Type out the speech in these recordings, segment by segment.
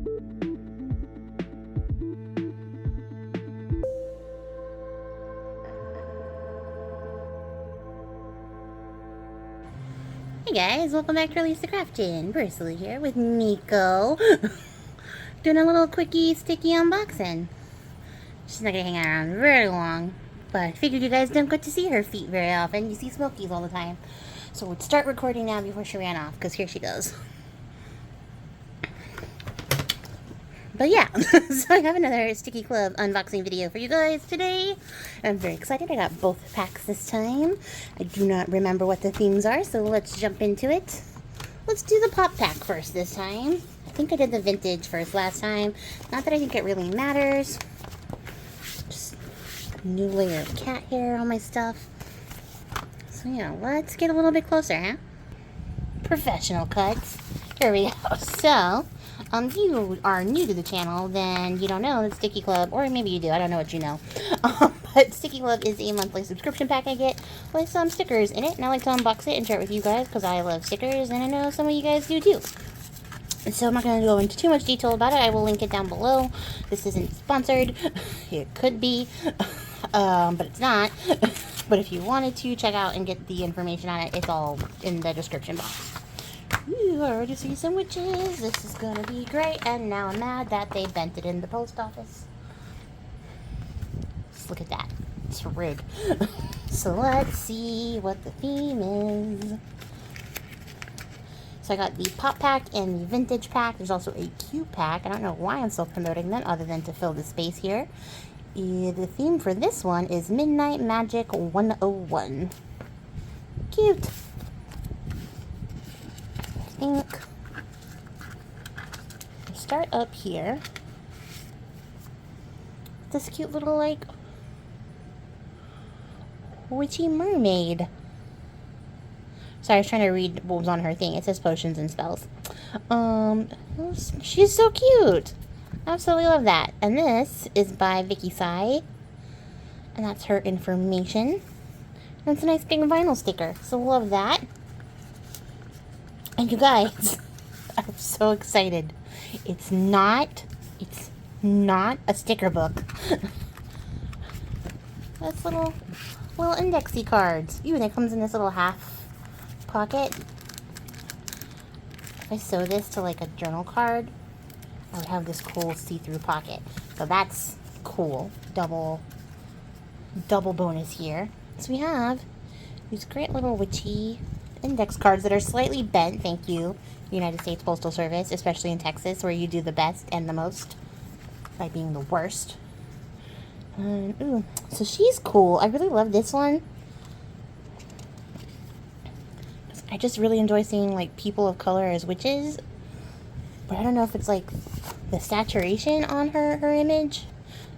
Hey guys, welcome back to Release the Craftin. Bristly here with Nico. Doing a little quickie sticky unboxing. She's not gonna hang around very long, but I figured you guys don't get to see her feet very often. You see Smokies all the time. So let's start recording now before she ran off, because here she goes. But yeah, so I have another Stickii Club unboxing video for you guys today. I'm very excited. I got both packs this time. I do not remember what the themes are, so let's jump into it. Let's do the pop pack first this time. I think I did the vintage first last time. Not that I think it really matters. Just a new layer of cat hair on my stuff. So yeah, let's get a little bit closer, huh? Professional cuts. Here we go. So, if you are new to the channel, then you don't know that Stickii Club, or maybe you do, I don't know what you know. But Stickii Club is a monthly subscription pack I get with some stickers in it, and I like to unbox it and share it with you guys because I love stickers, and I know some of you guys do too. And so I'm not going to go into too much detail about it. I will link it down below. This isn't sponsored. It could be, but it's not. But if you wanted to check out and get the information on it, it's all in the description box. Ooh, I already see some witches. This is gonna be great. And now I'm mad that they bent it in the post office. Just look at that. It's rude. So let's see what the theme is. So I got the pop pack and the vintage pack. There's also a cute pack. I don't know why I'm still promoting them other than to fill the space here. The theme for this one is Midnight Magic 101. Cute. Ink. Start up here. This cute little, like, witchy mermaid. Sorry, I was trying to read what was on her thing. It says potions and spells. She's so cute. Absolutely love that. And this is by Quickie Stickii. And that's her information. And it's a nice big vinyl sticker. So love that. And you guys, I'm so excited. It's not a sticker book. That's little indexy cards. Ew, and it comes in this little half pocket. If I sew this to like a journal card, I would have this cool see-through pocket. So that's cool. Double bonus here. So we have these great little witchy index cards that are slightly bent, thank you, United States Postal Service, especially in Texas, where you do the best and the most by being the worst. Ooh, so she's cool. I really love this one. I just really enjoy seeing, like, people of color as witches, but I don't know if it's, like, the saturation on her image.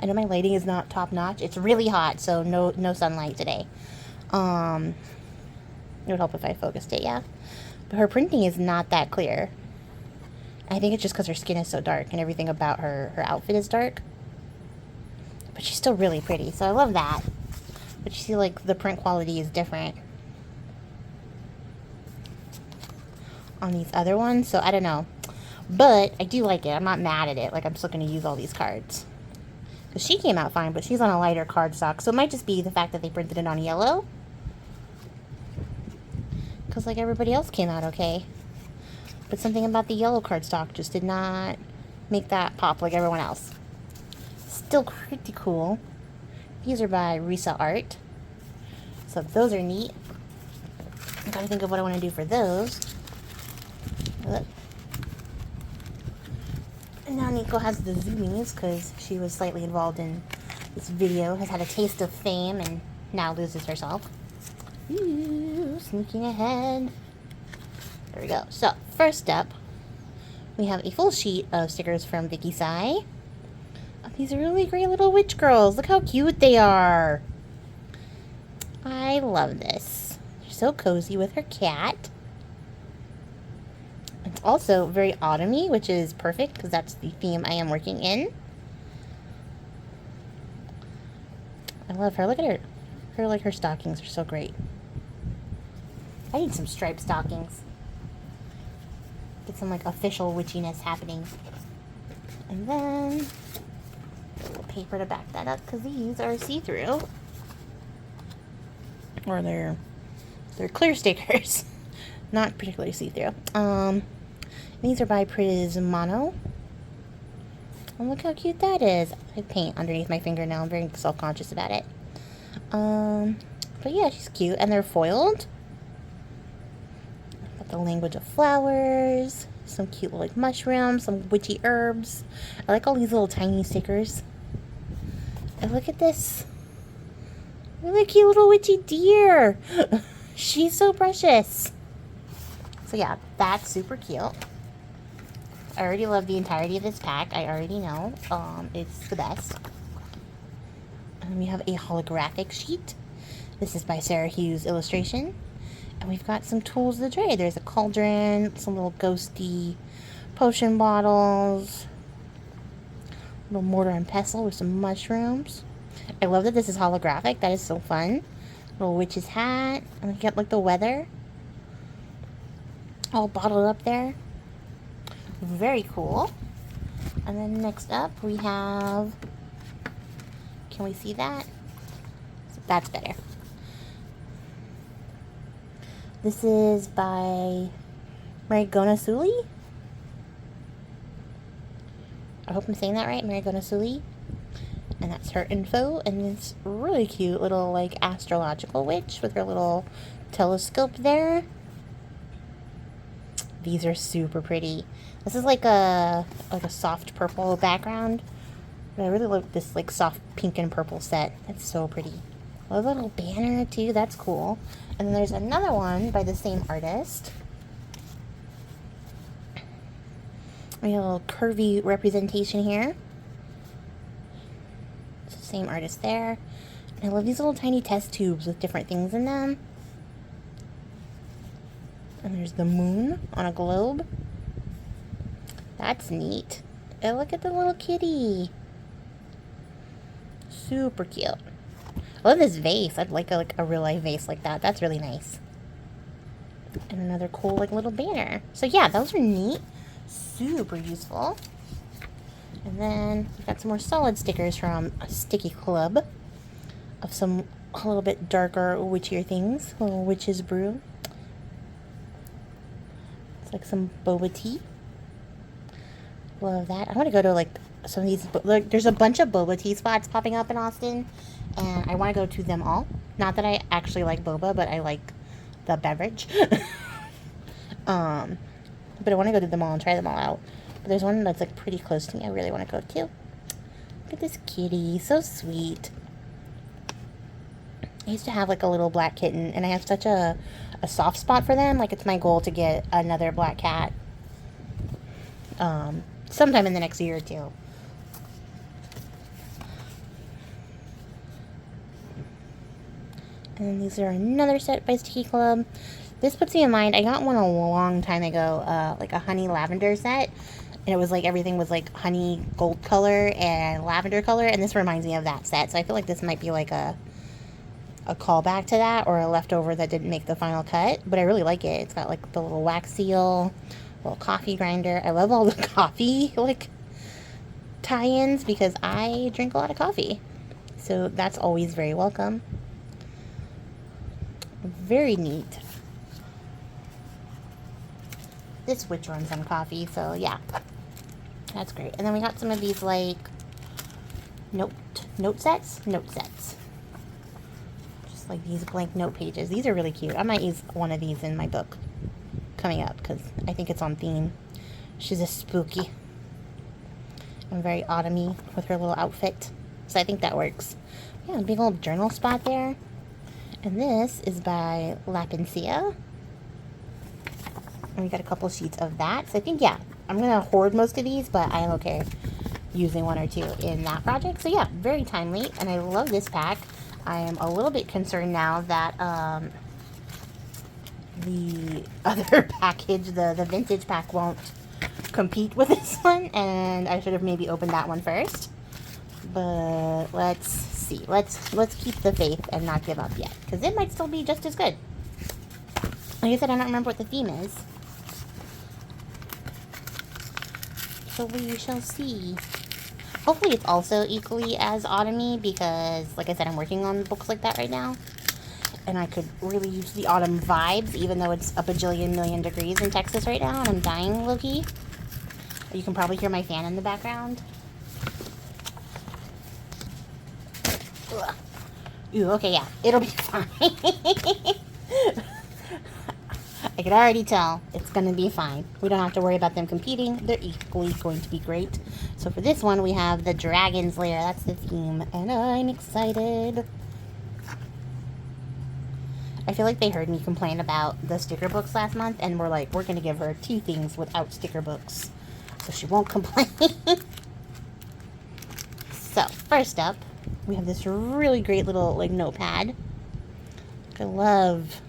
I know my lighting is not top-notch. It's really hot, so no sunlight today. It would help if I focused it, yeah. But her printing is not that clear. I think it's just because her skin is so dark and everything about her outfit is dark. But she's still really pretty, so I love that. But you see, like, the print quality is different on these other ones, so I don't know. But I do like it. I'm not mad at it. Like, I'm still going to use all these cards. Because she came out fine, but she's on a lighter cardstock, so it might just be the fact that they printed it on yellow. Because, like, everybody else came out okay. But something about the yellow cardstock just did not make that pop like everyone else. Still pretty cool. These are by Risa Art. So those are neat. I gotta think of what I want to do for those. Look. And now Nico has the zoomies because she was slightly involved in this video, has had a taste of fame, and now loses herself. Ooh, sneaking ahead. There we go. So, first up, we have a full sheet of stickers from Quickie Stickii. Oh, these are really great little witch girls. Look how cute they are. I love this. They're so cozy with her cat. It's also very autumny, which is perfect because that's the theme I am working in. I love her. Look at her. Her stockings are so great. I need some striped stockings. Get some, like, official witchiness happening. And then a little paper to back that up because these are see-through. Or they're clear stickers. Not particularly see-through. These are by Prismano. And look how cute that is. I have paint underneath my finger now. I'm very self-conscious about it. But yeah, she's cute. And they're foiled. Got the language of flowers. Some cute like mushrooms. Some witchy herbs. I like all these little tiny stickers. And look at this. Really cute little witchy deer. She's so precious. So yeah, that's super cute. I already love the entirety of this pack. I already know. It's the best. And we have a holographic sheet. This is by Sarah Hughes illustration. And we've got some tools of the trade. There's a cauldron, some little ghosty potion bottles, a little mortar and pestle with some mushrooms. I love that this is holographic. That is so fun. Little witch's hat. And we get like the weather all bottled up there. Very cool. And then next up we have, can we see that? That's better. This is by Marigona Suli. I hope I'm saying that right, Marigona Suli. And that's her info. And this really cute little like astrological witch with her little telescope there. These are super pretty. This is like a soft purple background. But I really love this like soft pink and purple set. That's so pretty. I love the little banner too. That's cool. And then there's another one by the same artist. We have a little curvy representation here. It's the same artist there. And I love these little tiny test tubes with different things in them. And there's the moon on a globe. That's neat. And look at the little kitty. Super cute. I love this vase. I'd like a real life vase like that. That's really nice. And another cool like little banner. So yeah, those are neat. Super useful. And then we've got some more solid stickers from Stickii Club of some a little bit darker, witchier things. A little witch's brew. It's like some boba tea. Love that. I want to go to like some of these. Look, there's a bunch of boba tea spots popping up in Austin, and I want to go to them all. Not that I actually like boba, but I like the beverage. But I want to go to them all and try them all out. But there's one that's like pretty close to me. I really want to go to. Look at this kitty, so sweet. I used to have like a little black kitten, and I have such a soft spot for them. Like, it's my goal to get another black cat sometime in the next year or two. And these are another set by Stickii Club. This puts me in mind, I got one a long time ago, like a honey lavender set. And it was like, everything was like honey gold color and lavender color. And this reminds me of that set. So I feel like this might be like a callback to that, or a leftover that didn't make the final cut. But I really like it. It's got like the little wax seal, little coffee grinder. I love all the coffee like tie-ins because I drink a lot of coffee. So that's always very welcome. Very neat. This witch runs on coffee, so yeah. That's great. And then we got some of these like note sets. Just like these blank note pages. These are really cute. I might use one of these in my book coming up because I think it's on theme. She's a spooky and very autumny with her little outfit. So I think that works. Yeah, a big old journal spot there. And this is by Lapencia. And we got a couple sheets of that. So I think, yeah, I'm going to hoard most of these, but I am okay using one or two in that project. So yeah, very timely. And I love this pack. I am a little bit concerned now that the other package, the vintage pack, won't compete with this one. And I should have maybe opened that one first. But let's see. Let's keep the faith and not give up yet, because it might still be just as good. Like I said, I don't remember what the theme is. So we shall see. Hopefully it's also equally as autumny because, like I said, I'm working on books like that right now. And I could really use the autumn vibes, even though it's a bajillion million degrees in Texas right now and I'm dying low-key. You can probably hear my fan in the background. Ugh. Ooh, okay, yeah, it'll be fine. I can already tell it's going to be fine. We don't have to worry about them competing. They're equally going to be great. So for this one, we have the Dragon's Lair. That's the theme, and I'm excited. I feel like they heard me complain about the sticker books last month, and we're like, we're going to give her 2 things without sticker books, so she won't complain. So, first up, we have this really great little, like, notepad. I love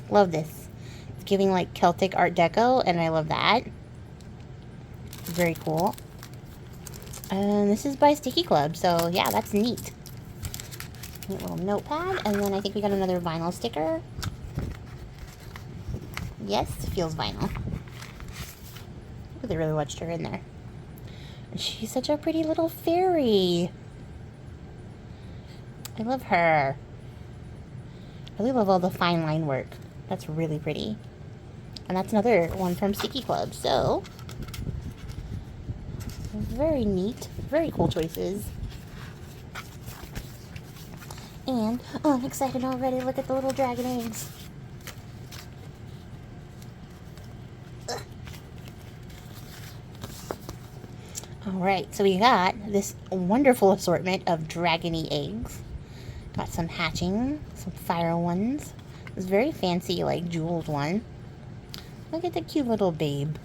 this. It's giving, like, Celtic Art Deco, and I love that. Very cool. And this is by Stickii Club, so yeah, that's neat. Neat little notepad, and then I think we got another vinyl sticker. Yes, feels vinyl. They really watched her in there. And she's such a pretty little fairy. I love her. I really love all the fine line work. That's really pretty. And that's another one from Stickii Club, so very neat. Very cool choices. And, oh, I'm excited already. Look at the little dragon eggs. Ugh. Alright, so we got this wonderful assortment of dragony eggs. Got some hatching, some fire ones. This very fancy, like, jeweled one. Look at the cute little babe.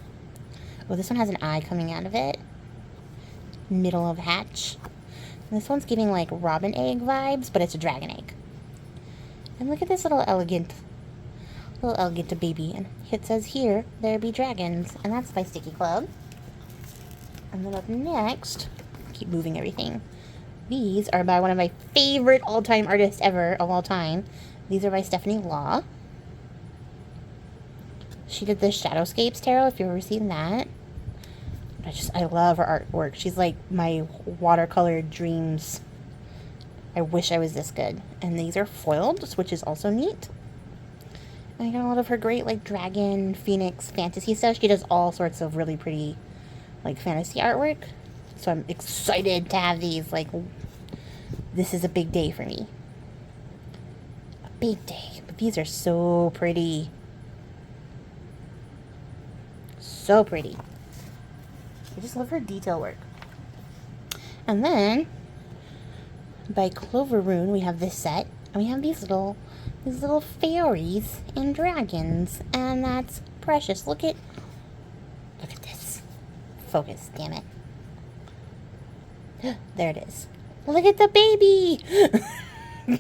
Oh, this one has an eye coming out of it. Middle of hatch. This one's giving like robin egg vibes, but it's a dragon egg. And look at this little elegant baby. And it says here, there be dragons. And that's by Stickii Club. And then up next, keep moving everything. These are by one of my favorite all-time artists ever of all time. These are by Stephanie Law. She did the Shadowscapes tarot, if you've ever seen that. I love her artwork. She's like my watercolor dreams. I wish I was this good. And these are foiled, which is also neat. And I got a lot of her great like dragon, phoenix, fantasy stuff. She does all sorts of really pretty like fantasy artwork. So I'm excited to have these. Like, this is a big day for me. A big day. But these are so pretty. So pretty. I just love her detail work. And then, by Clover Rune, we have this set. And we have these little fairies and dragons. And that's precious. Look at this. Focus, damn it. There it is. Look at the baby!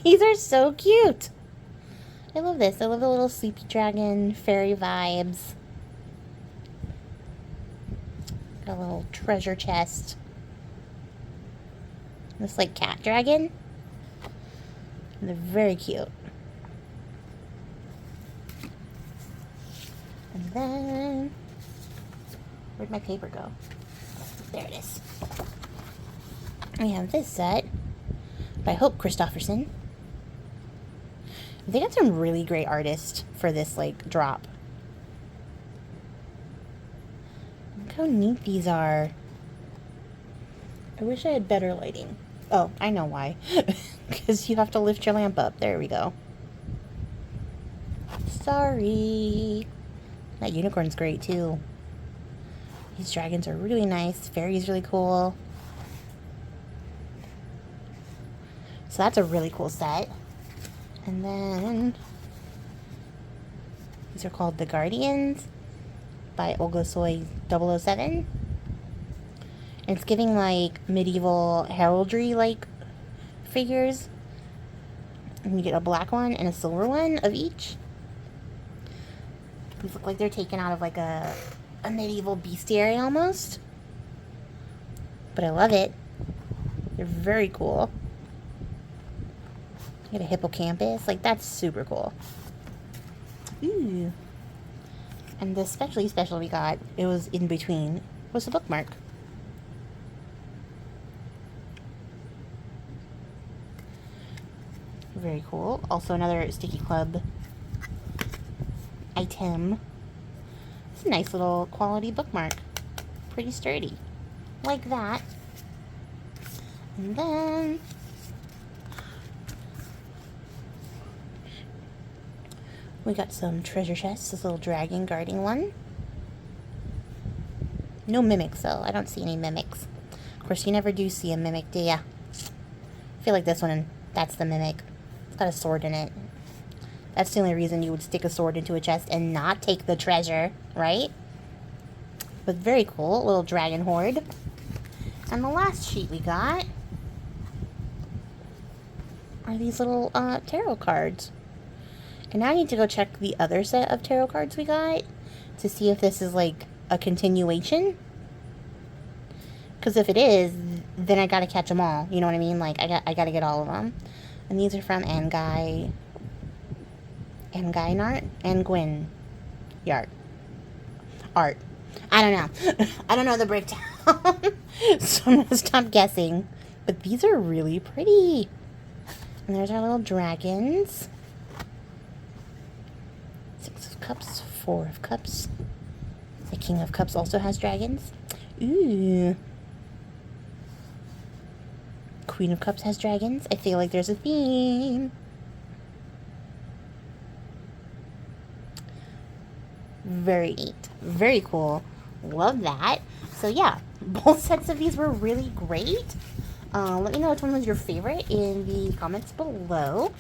These are so cute. I love this. I love the little sleepy dragon, fairy vibes. Got a little treasure chest. This like cat dragon. And they're very cute. And then, where'd my paper go? There it is. We have this set by Hope Christofferson. They got some really great artists for this like drop. Look how neat these are. I wish I had better lighting. Oh, I know why. Because you have to lift your lamp up. There we go. Sorry. That unicorn's great too. These dragons are really nice. Fairy's really cool. So that's a really cool set. And then these are called The Guardians by Olga Soy 007. And it's giving like medieval heraldry like figures. And you get a black one and a silver one of each. These look like they're taken out of like a medieval bestiary almost. But I love it. They're very cool. You get a hippocampus. Like, that's super cool. Ooh. And the special we got, it was in between, was a bookmark. Very cool. Also another Stickii Club item. It's a nice little quality bookmark. Pretty sturdy. Like that. And then we got some treasure chests. This little dragon guarding one. No mimics though. I don't see any mimics. Of course, you never do see a mimic, do ya? I feel like this one, that's the mimic. It's got a sword in it. That's the only reason you would stick a sword into a chest and not take the treasure, right? But very cool. Little dragon horde. And the last sheet we got are these little tarot cards. And now I need to go check the other set of tarot cards we got to see if this is like a continuation. Because if it is, then I gotta catch them all. You know what I mean? Like, I gotta get all of them. And these are from Angui Nart and Gwyn Yart. Art. I don't know. I don't know the breakdown. So I'm gonna stop guessing. But these are really pretty. And there's our little dragons. 6 of Cups, 4 of Cups. The King of Cups also has dragons. Ooh. Queen of Cups has dragons. I feel like there's a theme. Very neat. Very cool. Love that. So yeah, both sets of these were really great. Let me know which one was your favorite in the comments below.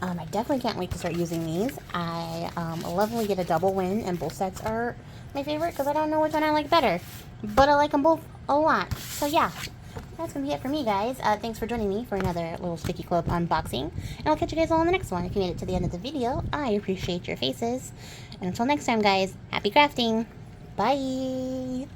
I definitely can't wait to start using these. I love when we get a double win, and both sets are my favorite because I don't know which one I like better. But I like them both a lot. So yeah, that's going to be it for me, guys. Thanks for joining me for another little Stickii Club unboxing. And I'll catch you guys all in the next one. If you made it to the end of the video, I appreciate your faces. And until next time, guys, happy crafting. Bye.